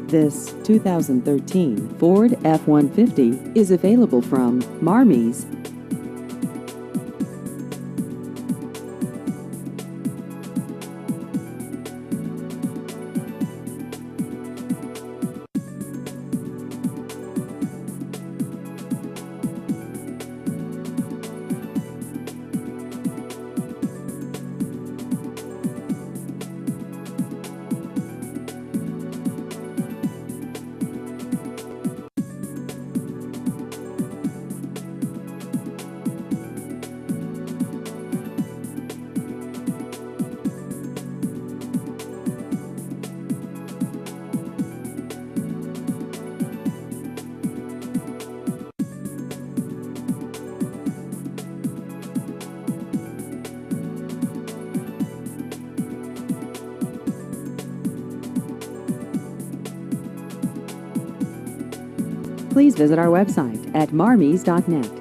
This 2013 Ford F-150 is available from Marmies. Please visit our website at marmies.net.